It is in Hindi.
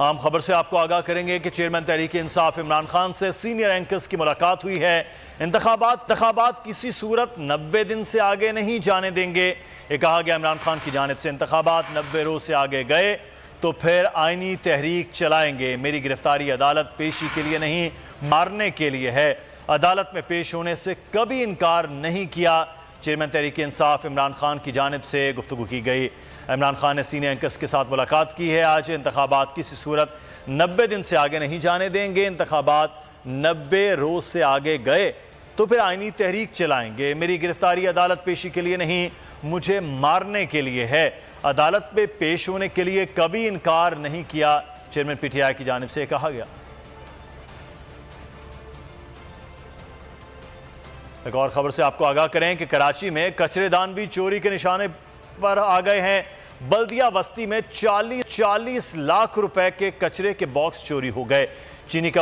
आम खबर से आपको आगाह करेंगे कि चेयरमैन तहरीक इंसाफ इमरान खान से सीनियर एंकर्स की मुलाकात हुई है। इंतखाबात किसी सूरत 90 दिन से आगे नहीं जाने देंगे। ये कहा गया इमरान खान की जानिब से इंतखाबात 90 रोज से आगे गए तो फिर आईनी तहरीक चलाएंगे। मेरी गिरफ्तारी अदालत पेशी के लिए नहीं, मारने के लिए है। अदालत में पेश होने से कभी इनकार नहीं किया। चेयरमैन तहरीक इंसाफ इमरान खान की जानिब से गुफ्तगू की गई। इमरान खान ने सीनियर एंकर्स के साथ मुलाकात की है। आज इंतखाबात किसी सूरत 90 दिन से आगे नहीं जाने देंगे। इंतखाबात 90 रोज से आगे गए तो फिर आईनी तहरीक चलाएंगे। मेरी गिरफ्तारी अदालत पेशी के लिए नहीं, मुझे मारने के लिए है। अदालत में पेश होने के लिए कभी इनकार नहीं किया। चेयरमैन पीटीआई की जानिब से कहा गया। एक और खबर से आपको आगाह करें कि कराची में कचरेदान भी चोरी के निशाने पर आ गए हैं। बल्दिया बस्ती में 40 लाख रुपए के कचरे के बॉक्स चोरी हो गए। चीनी का